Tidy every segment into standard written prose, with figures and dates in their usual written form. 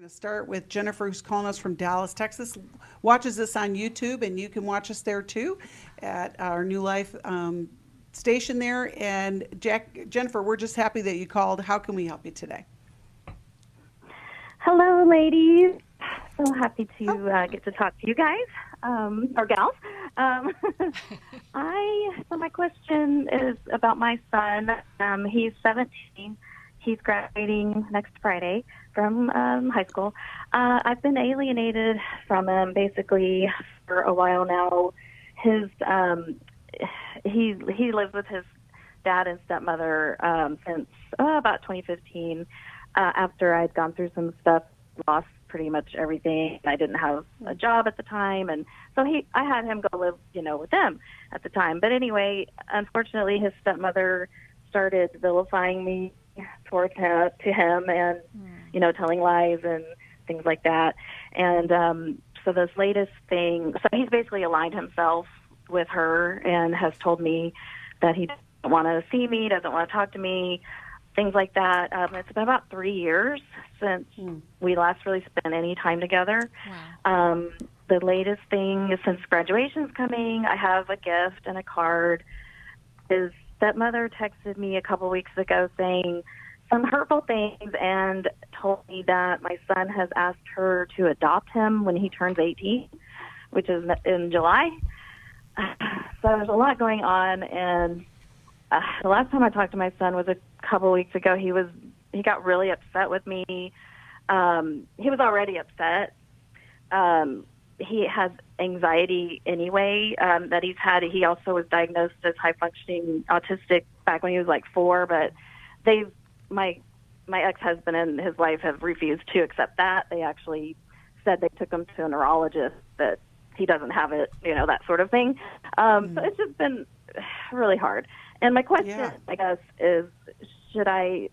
Going to start with Jennifer, who's calling us from Dallas, Texas. Watches us on YouTube, and you can watch us there too at our New Life station there. And Jennifer, we're just happy that you called. How can we help you today? Hello, ladies. So happy to get to talk to you guys, or gals. So my question is about my son. He's 17. He's graduating next Friday from high school. I've been alienated from him basically for a while now. He lives with his dad and stepmother since about 2015. After I'd gone through some stuff, lost pretty much everything. I didn't have a job at the time, and so I had him go live, with them at the time. But anyway, unfortunately, his stepmother started vilifying me towards him, and telling lies and things like that. And so this latest thing, so he's basically aligned himself with her and has told me that he doesn't want to see me, doesn't want to talk to me, things like that. It's been about 3 years since we last really spent any time together. Wow. The latest thing is, since graduation's coming, I have a gift and a card. His stepmother texted me a couple weeks ago saying some hurtful things and told me that my son has asked her to adopt him when he turns 18, which is in July. So there's a lot going on, and the last time I talked to my son was a couple weeks ago. He got really upset with me. He was already upset. He has anxiety anyway that he's had. He also was diagnosed as high-functioning autistic back when he was like 4, but my ex-husband and his wife have refused to accept that. They actually said they took him to a neurologist, that he doesn't have it, that sort of thing. So it's just been really hard. And my question, I guess, is should I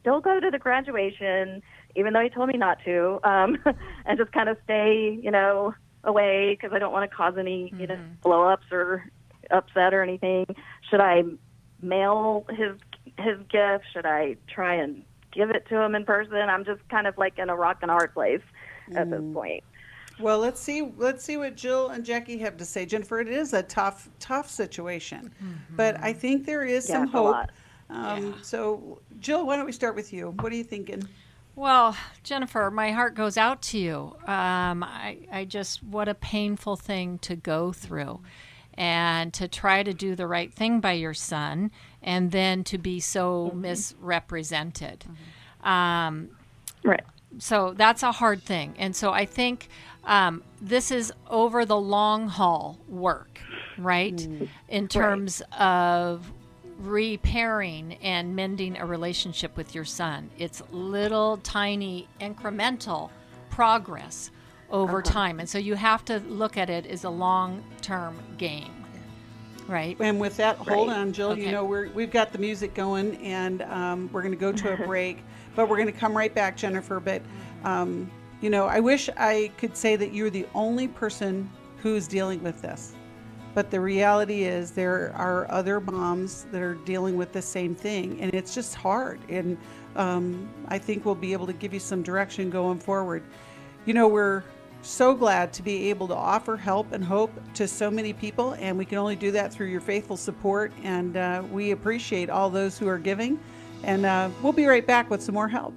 still go to the graduation, even though he told me not to, and just kind of stay, away because I don't want to cause any, blow-ups or upset or anything? Should I mail his gift? Should I try and give it to him in person? I'm just kind of like in a rock and a hard place at this point. Well, let's see what Jill and Jackie have to say. Jennifer, it is a tough situation, but I think there is some hope. So, Jill, why don't we start with you? What are you thinking? Well, Jennifer, my heart goes out to you. What a painful thing to go through, and to try to do the right thing by your son, and then to be so misrepresented. Right. So that's a hard thing. And so I think this is over the long haul work, right? In terms of repairing and mending a relationship with your son. It's little tiny incremental progress over time. And so you have to look at it as a long-term game. Right. And with that, hold on, Jill. Okay. We've got the music going, and we're going to go to a break, but we're going to come right back, Jennifer. But, I wish I could say that you're the only person who's dealing with this. But the reality is there are other moms that are dealing with the same thing, and it's just hard. And I think we'll be able to give you some direction going forward. We're so glad to be able to offer help and hope to so many people, and we can only do that through your faithful support, and we appreciate all those who are giving, and we'll be right back with some more help.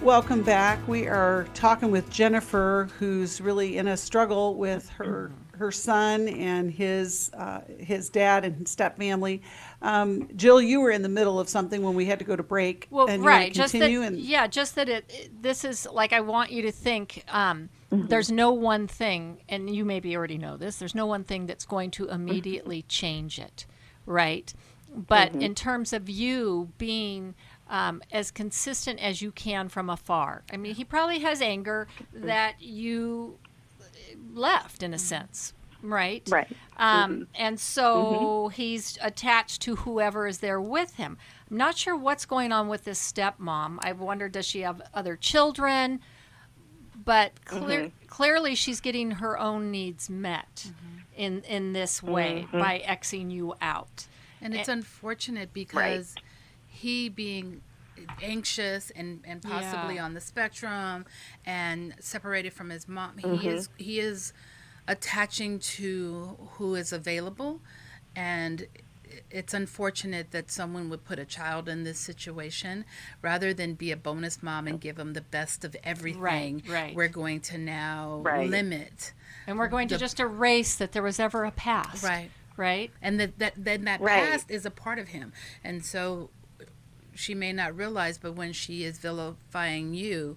Welcome back. We are talking with Jennifer, who's really in a struggle with her son and his dad and his stepfamily. Jill, you were in the middle of something when we had to go to break. Well, and right. Just that this is like, I want you to think there's no one thing, and you maybe already know this, there's no one thing that's going to immediately change it, right? But in terms of you being as consistent as you can from afar. I mean, he probably has anger that you left, in a sense, right? Right. And so he's attached to whoever is there with him. I'm not sure what's going on with this stepmom. I wonder, does she have other children? But clearly she's getting her own needs met in this way by Xing you out. And it's unfortunate because he being anxious and possibly on the spectrum and separated from his mom. He is attaching to who is available, and it's unfortunate that someone would put a child in this situation rather than be a bonus mom and give them the best of everything. Right. We're going to now limit, and we're going to just erase that there was ever a past. Right. And that past is a part of him, and so she may not realize, but when she is vilifying you,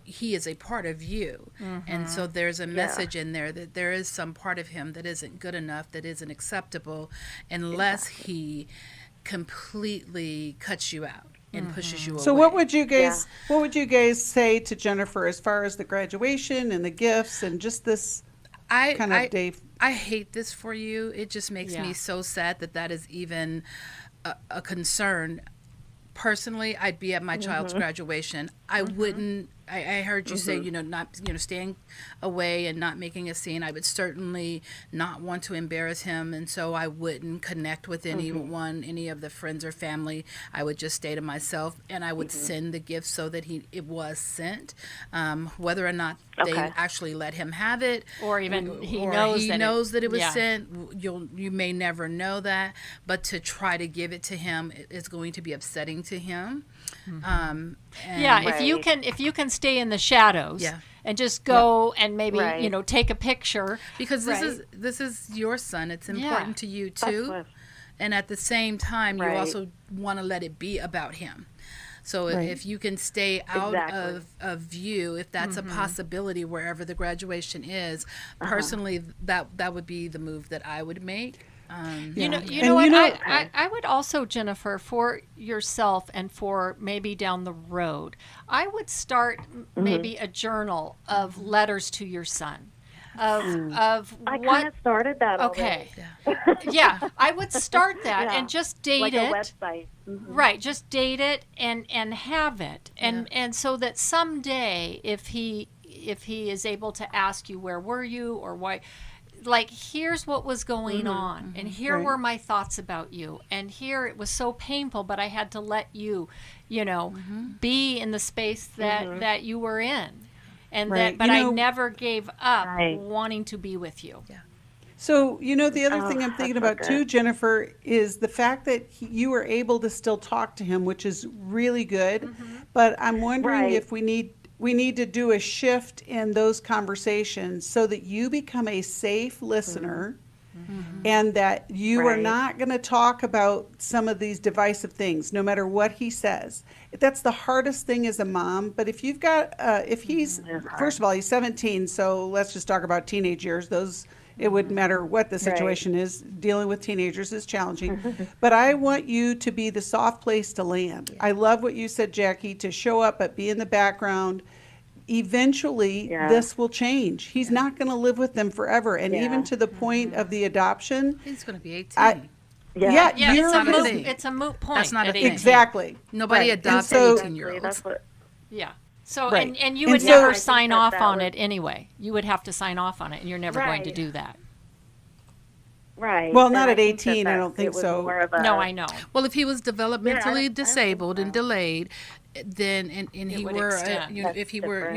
he is a part of you. And so there's a message in there that there is some part of him that isn't good enough, that isn't acceptable, unless he completely cuts you out and pushes you away. So what would you guys say to Jennifer as far as the graduation and the gifts and just this kind of day? I hate this for you. It just makes me so sad that is even a concern. Personally, I'd be at my child's graduation. I wouldn't. I heard you say, not, staying away and not making a scene. I would certainly not want to embarrass him, and so I wouldn't connect with anyone, any of the friends or family. I would just stay to myself, and I would send the gift so that it was sent. Whether or not they actually let him have it, or even he knows that it was sent, you may never know that. But to try to give it to him is going to be upsetting to him. If you can stay in the shadows and just go and maybe take a picture, because this is your son. It's important to you too, and at the same time you also want to let it be about him. So if you can stay out of view, if that's a possibility wherever the graduation is, personally that would be the move that I would make. I would also, Jennifer, for yourself and for maybe down the road, I would start maybe a journal of letters to your son. I kind of started that already. I would start that and just date like it. A website. Right, just date it and have it. And so that someday if he is able to ask you, where were you or why, like, here's what was going on, and here were my thoughts about you, and here it was so painful, but I had to let you, be in the space that you were in, and I never gave up wanting to be with you. So, the other thing I'm thinking about too, Jennifer, is the fact that you were able to still talk to him, which is really good, but I'm wondering if we need to do a shift in those conversations so that you become a safe listener and that you are not going to talk about some of these divisive things, no matter what he says. That's the hardest thing as a mom. But if you've got, if he's, first of all, he's 17, so let's just talk about teenage years. It wouldn't matter what the situation is. Dealing with teenagers is challenging. But I want you to be the soft place to land. I love what you said, Jackie, to show up but be in the background. Eventually, this will change. He's not going to live with them forever. And even to the point of the adoption. He's going to be 18. It's a moot point. That's not a thing. Exactly. Nobody adopts 18-year-olds. So, and you would never sign off on it anyway. You would have to sign off on it, and you're never going to do that. Right. Well, not at 18, I don't think so. No, I know. Well, if he was developmentally disabled and delayed, then and he were if he were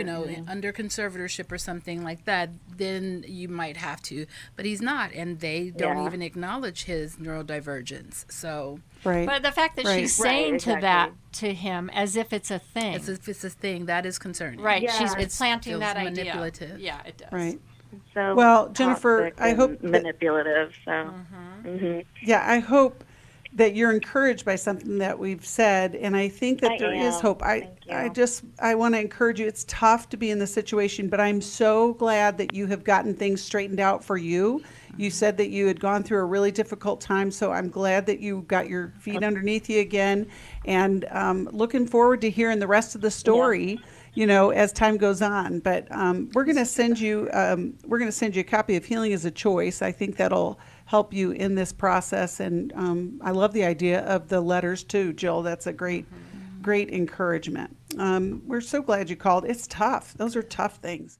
under conservatorship or something like that, then you might have to. But he's not, and they don't even acknowledge his neurodivergence. So. Right. But the fact that she's saying that to him as if it's a thing. As if it's a thing, that is concerning. Right. Yeah. She's planting that idea. Manipulative. Yeah, it does. Right. So well, Jennifer, I hope manipulative. So. Yeah, I hope that you're encouraged by something that we've said, and I think that there is hope. I want to encourage you. It's tough to be in this situation, but I'm so glad that you have gotten things straightened out for you. You said that you had gone through a really difficult time, so I'm glad that you got your feet underneath you again, and looking forward to hearing the rest of the story. As time goes on. But we're going to send you a copy of Healing is a Choice. I think that'll help you in this process. And I love the idea of the letters too, Jill. That's a great encouragement. We're so glad you called. It's tough. Those are tough things.